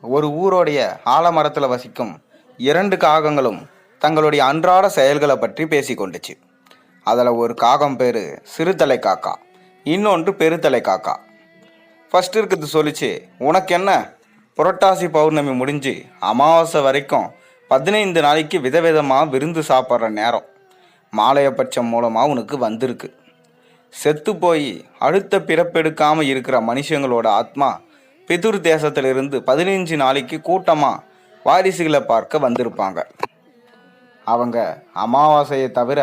ஒரு ஊரோடைய ஆலமரத்தில் வசிக்கும் 2 காகங்களும் தங்களுடைய அன்றாட செயல்களை பற்றி பேசி கொண்டுச்சு. அதில் ஒரு காகம் பேர் சிறுதலை காக்கா, இன்னொன்று பெருத்தலை காக்கா. ஃபர்ஸ்ட் இருக்கிறது சொல்லிச்சு, உனக்கு என்ன, புரட்டாசி பௌர்ணமி முடிஞ்சு அமாவாசை வரைக்கும் 15 நாளைக்கு விதவிதமாக விருந்து சாப்பிட்ற நேரம் மாலையபட்சம் மூலமாக உனக்கு வந்திருக்கு. செத்து போய் அடுத்த பிறப்பெடுக்காமல் இருக்கிற மனுஷங்களோட ஆத்மா பிதுர் தேசத்திலிருந்து 15 நாளைக்கு கூட்டமாக வாரிசுகளை பார்க்க வந்திருப்பாங்க. அவங்க அமாவாசையை தவிர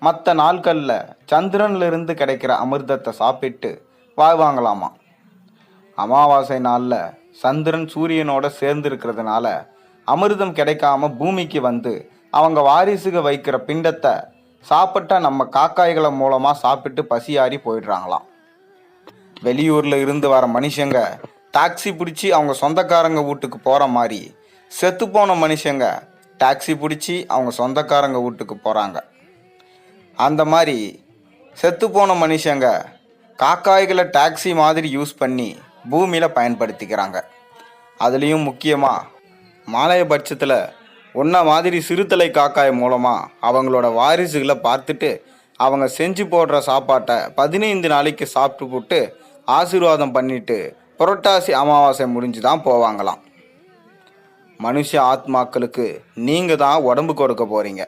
மற்ற நாட்களில் சந்திரன்லேருந்து கிடைக்கிற அமிர்தத்தை சாப்பிட்டு வாழ்வாங்களாமா. அமாவாசை நாளில் சந்திரன் சூரியனோட சேர்ந்து இருக்கிறதுனால அமிர்தம் கிடைக்காம பூமிக்கு வந்து அவங்க வாரிசுக வைக்கிற பிண்டத்தை சாப்பிட்டா நம்ம காக்காய்களை மூலமாக சாப்பிட்டு பசியாறி போயிடுறாங்களாம். வெளியூரில் இருந்து வர மனுஷங்க டாக்ஸி பிடிச்சி அவங்க சொந்தக்காரங்க வீட்டுக்கு போகிற மாதிரி செத்துப்போன மனுஷங்க டாக்ஸி பிடிச்சி அவங்க சொந்தக்காரங்க வீட்டுக்கு போகிறாங்க. அந்த மாதிரி செத்துப்போன மனுஷங்க காக்காய்களை டாக்ஸி மாதிரி யூஸ் பண்ணி பூமியில் பயன்படுத்திக்கிறாங்க. அதுலேயும் முக்கியமாக மாலையபட்சத்தில் ஒன்றை மாதிரி சிறுதலை காக்காய் மூலமாக அவங்களோட வாரிசுகளை பார்த்துட்டு அவங்க செஞ்சு போடுற சாப்பாட்டை 15 நாளைக்கு சாப்பிட்டு போட்டு ஆசீர்வாதம் பண்ணிட்டு புரட்டாசி அமாவாசை முடிஞ்சு தான் போவாங்களாம். மனுஷ ஆத்மாக்களுக்கு நீங்கள் தான் உடம்பு கொடுக்க போகிறீங்க.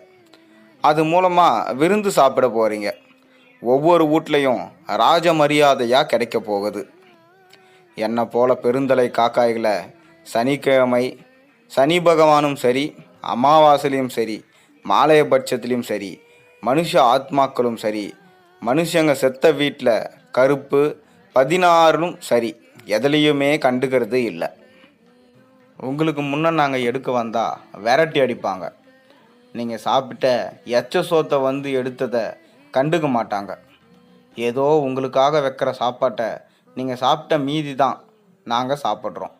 அது மூலமாக விருந்து சாப்பிட போகிறீங்க. ஒவ்வொரு வீட்லேயும் ராஜ மரியாதையாக கிடைக்க போகுது. என்னை போல பெருந்தலை காக்காய்களை சனிக்கிழமை சனி பகவானும் சரி, அமாவாசையிலையும் சரி, மாலையபட்சத்துலேயும் சரி, மனுஷ ஆத்மாக்களும் சரி, மனுஷங்க செத்த வீட்டில் கருப்பு 16லும் சரி, எதுலேயுமே கண்டுக்கிறது இல்லை. உங்களுக்கு முன்னே நாங்கள் எடுக்க வந்தால் விரட்டி அடிப்பாங்க. நீங்கள் சாப்பிட்ட எச்ச சோத்தை வந்து எடுத்ததை கண்டுக்க மாட்டாங்க. ஏதோ உங்களுக்காக வைக்கிற சாப்பாட்டை நீங்கள் சாப்பிட்ட மீதி தான் நாங்கள் சாப்பிட்றோம்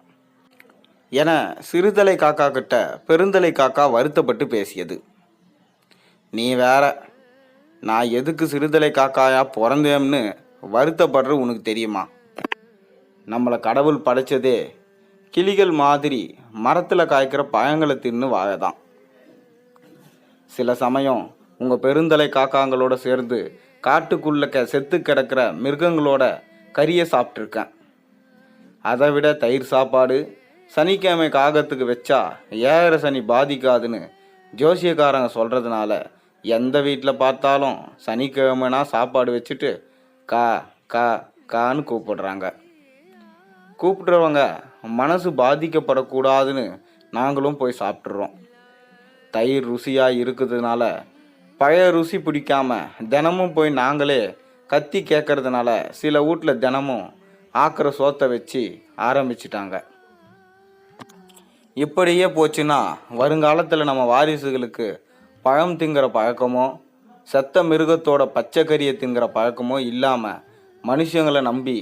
என சிறுதலை காக்கா கிட்ட பெருந்தலை காக்கா வருத்தப்பட்டு பேசியது. நீ வேற, நான் எதுக்கு சிறுதலை காக்காயா பிறந்தேன்னு வருத்தப்படுற உனக்கு தெரியுமா? நம்மளை கடவுள் படைச்சதே கிளிகள் மாதிரி மரத்தில் காய்க்கிற பழங்களை தின்னு வாழதான். சில சமயம் உங்கள் பெருந்தலை காக்காங்களோட சேர்ந்து காட்டுக்குள்ள செத்து கிடக்கிற மிருகங்களோட கறியை சாப்பிட்ருக்கேன். அதை விட தயிர் சாப்பாடு சனிக்கிழமை காகத்துக்கு வச்சா ஏழரை சனி பாதிக்காதுன்னு ஜோசியக்காரங்க சொல்கிறதுனால எந்த வீட்டில் பார்த்தாலும் சனிக்கிழமைனா சாப்பாடு வச்சுட்டு கா கா கான்னு கூப்பிடுறாங்க. கூப்பிடுறவங்க மனசு பாதிக்கப்படக்கூடாதுன்னு நாங்களும் போய் சாப்பிட்றோம். தயிர் ருசியாக இருக்கிறதுனால பழைய ருசி பிடிக்காம தினமும் போய் நாங்களே கத்தி கேட்கறதுனால சில வீட்டில் தினமும் ஆக்கிற சோத்தை வச்சு ஆரம்பிச்சிட்டாங்க. இப்படியே போச்சுன்னா வருங்காலத்தில் நம்ம வாரிசுகளுக்கு பழம் திங்கிற பழக்கமோ செத்த மிருகத்தோட பச்சைக்கறியை திங்கிற பழக்கமோ இல்லாமல் மனுஷங்களை நம்பி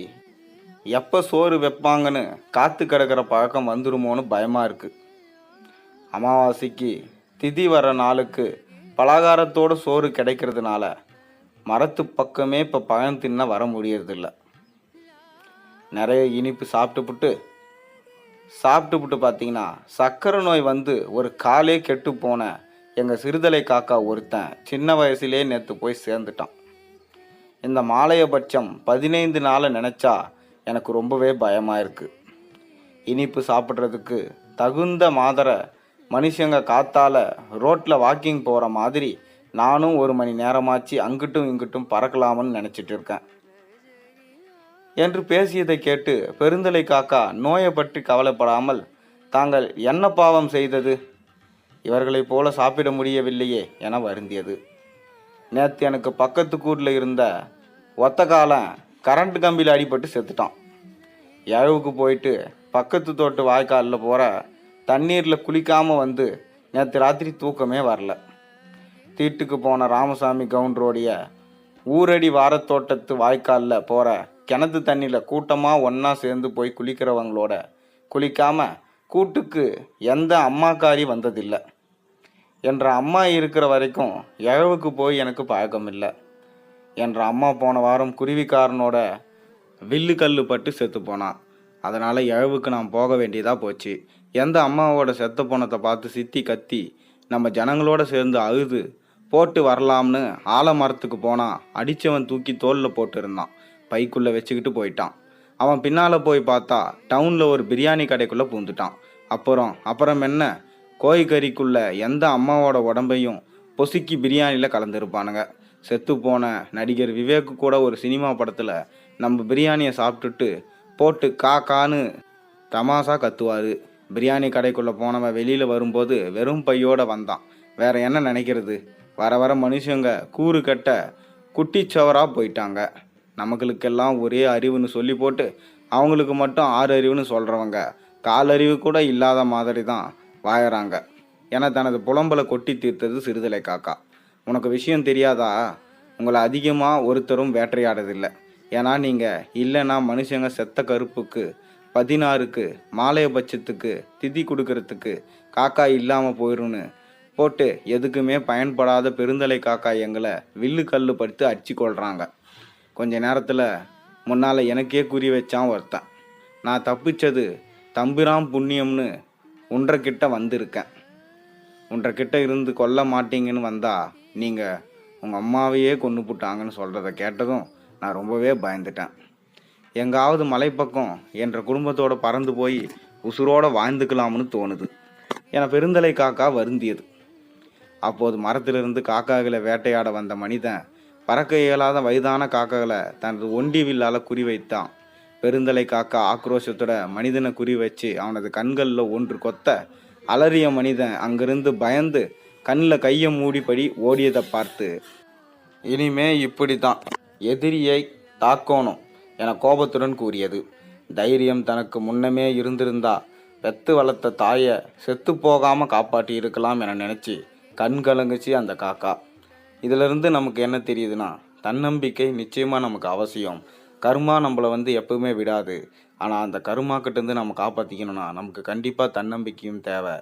எப்போ சோறு வைப்பாங்கன்னு காத்து கிடக்கிற பழக்கம் வந்துடுமோன்னு பயமாக இருக்குது. அமாவாசைக்கு திதி வர நாளுக்கு பலகாரத்தோடு சோறு கிடைக்கிறதுனால மரத்து பக்கமே இப்போ பழம் தின்ன வர முடியறதில்ல. நிறைய இனிப்பு சாப்பிட்டுப்புட்டு பார்த்தீங்கன்னா சர்க்கரை நோய் வந்து ஒரு காலே கெட்டு போன எங்கள் சிறுதலை காக்கா ஒருத்தன் சின்ன வயசுலேயே நேற்று போய் சேர்ந்துட்டான். இந்த மாலையபட்சம் 15 நாளை நினச்சா எனக்கு ரொம்பவே பயமாக இருக்குது. இனிப்பு சாப்பிட்றதுக்கு தகுந்த மாதரை மனுஷங்க காத்தால் ரோட்டில் வாக்கிங் போகிற மாதிரி நானும் 1 மணி நேரமாச்சு அங்கிட்டும் இங்கிட்டும் பறக்கலாம்னு நினச்சிட்டு இருக்கேன் என்று பேசியதை கேட்டு பெருந்தலை காக்கா நோயை பற்றி கவலைப்படாமல், தாங்கள் என்ன பாவம் செய்தது, இவர்களைப் போல சாப்பிட முடியவில்லையே என வருந்தியது. நேற்று எனக்கு பக்கத்து கூட்டில் இருந்த ஒத்த காலம் கரண்ட் கம்பியில் அடிபட்டு செத்துட்டான். இழவுக்கு போயிட்டு பக்கத்து தோட்டு வாய்க்காலில் போகிற தண்ணீரில் குளிக்காமல் வந்து நேற்று ராத்திரி தூக்கமே வரல. தீட்டுக்கு போன ராமசாமி கவுண்டரோடைய ஊரடி வாரத்தோட்டத்து வாய்க்காலில் போகிற கிணத்து தண்ணியில் கூட்டமாக ஒன்றா சேர்ந்து போய் குளிக்கிறவங்களோட குளிக்காமல் கூட்டுக்கு எந்த அம்மாக்காரி வந்ததில்லை. என்ற அம்மா இருக்கிற வரைக்கும் இழவுக்கு போய் எனக்கு பழக்கம் இல்லை. என்ற அம்மா போன வாரம் குருவிக்காரனோட வில்லு கல் பட்டு செத்து போனான். அதனால் இழவுக்கு நான் போக வேண்டியதாக போச்சு. எந்த அம்மாவோட செத்த பொணத்தை பார்த்து சித்தி கத்தி நம்ம ஜனங்களோட சேர்ந்து அழுது போட்டு வரலாம்னு ஆலமரத்துக்கு போனால் அடித்தவன் தூக்கி தோளில் போட்டு இருந்தான். பைக்குள்ளே வச்சுக்கிட்டு போயிட்டான். அவன் பின்னால் போய் பார்த்தா டவுனில் ஒரு பிரியாணி கடைக்குள்ளே பூந்துட்டான். அப்புறம் என்ன, கோழிக்கறிக்குள்ள எந்த அம்மாவோட உடம்பையும் பொசுக்கி பிரியாணியில் கலந்துருப்பானுங்க. செத்துப்போன நடிகர் விவேக்கு கூட ஒரு சினிமா படத்தில் நம்ம பிரியாணியை சாப்பிட்டுட்டு போட்டு காக்கான்னு தமாசா கத்துவார். பிரியாணி கடைக்குள்ளே போனவன் வெளியில் வரும்போது வெறும் பையோடு வந்தான். வேற என்ன நினைக்கிறது? வர வர மனுஷங்க கூறு கட்ட குட்டிச்சவராக போயிட்டாங்க. நமங்களுக்கெல்லாம் ஒரே அறிவுன்னு சொல்லி போட்டு அவங்களுக்கு மட்டும் 6 அறிவுன்னு சொல்கிறவங்க 4 அறிவு கூட இல்லாத மாதிரி தான் வாயறாங்க என தனது புலம்பலை கொட்டி தீர்த்தது சிறுதலை காக்கா. உனக்கு விஷயம் தெரியாதா? உங்களை அதிகமாக ஒருத்தரும் வேட்டையாடுறதில்லை. ஏன்னா நீங்கள் இல்லைன்னா மனுஷங்க செத்த கருப்புக்கு 16க்கு மாலையபட்சத்துக்கு திதி கொடுக்கறதுக்கு காக்கா இல்லாமல் போயிடும்னு போட்டு எதுக்குமே பயன்படாத பெருந்தலை காக்கா எங்களை வில்லு கல்லு படுத்து அடிச்சு கொள்கிறாங்க. கொஞ்ச நேரத்தில் முன்னால் எனக்கே குறி வச்சான் ஒருத்தன். நான் தப்பிச்சது தம்பிராம் புண்ணியம்னு உன்றக்கிட்ட வந்திருக்கேன். உன்றக்கிட்ட இருந்து கொல்ல மாட்டீங்கன்னு வந்தால் நீங்கள் உங்கள் அம்மாவையே கொண்டு போட்டாங்கன்னு சொல்கிறத கேட்டதும் நான் ரொம்பவே பயந்துட்டேன். எங்காவது மலைப்பக்கம் என்ற குடும்பத்தோடு பறந்து போய் உசுரோடு வாழ்ந்துக்கலாம்னு தோணுது என பெருந்தலை காக்கா வருந்தியது. அப்போது மரத்திலிருந்து காக்காக்களை வேட்டையாட வந்த மனிதன் பறக்க இயலாத வயதான காக்காக்களை தனது ஒண்டி வில்லால் குறிவைத்தான். பெருந்தலை காக்கா ஆக்ரோஷத்தோட மனிதனை குறி வச்சு அவனது கண்களில் ஒன்று கொத்த அலறிய மனிதன் அங்கிருந்து பயந்து கண்ணில் கையை மூடிப்படி ஓடியதை பார்த்து, இனிமே இப்படி தான் எதிரியை தாக்கணும் என கோபத்துடன் கூறியது. தைரியம் தனக்கு முன்னமே இருந்திருந்தா பெத்து வளர்த்த தாயை செத்து போகாமல் காப்பாற்றி இருக்கலாம் என நினச்சி கண் கலங்குச்சு அந்த காக்கா. இதிலிருந்து நமக்கு என்ன தெரியுதுன்னா, தன்னம்பிக்கை நிச்சயமாக நமக்கு அவசியம். கர்மா நம்மளை எப்பவுமே விடாது. ஆனால் அந்த கர்மாக்கிட்டேருந்து நம்ம காப்பாற்றிக்கணும்னா நமக்கு கண்டிப்பாக தன்னம்பிக்கையும் தேவை.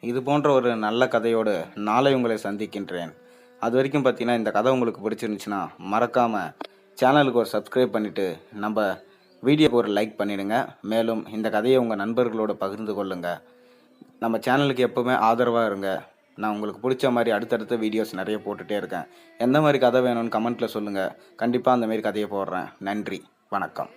இது போன்ற ஒரு நல்ல கதையோடு நாளை உங்களை சந்திக்கின்றேன். அது வரைக்கும் பார்த்தீங்கன்னா, இந்த கதை உங்களுக்கு பிடிச்சிருந்துச்சுன்னா மறக்காமல் சேனலுக்கு ஒரு சப்ஸ்கிரைப் பண்ணிவிட்டு நம்ம வீடியோக்கு ஒரு லைக் பண்ணிவிடுங்க. மேலும் இந்த கதையை உங்கள் நண்பர்களோடு பகிர்ந்து கொள்ளுங்கள். நம்ம சேனலுக்கு எப்போவுமே ஆதரவாக இருங்க. நான் உங்களுக்கு பிடிச்ச மாதிரி அடுத்தடுத்த வீடியோஸ் நிறைய போட்டுகிட்டே இருக்கேன். எந்த மாதிரி கதை வேணும்னு கமெண்ட்டில் சொல்லுங்கள். கண்டிப்பாக அந்தமாரி கதையை போடுறேன். நன்றி, வணக்கம்.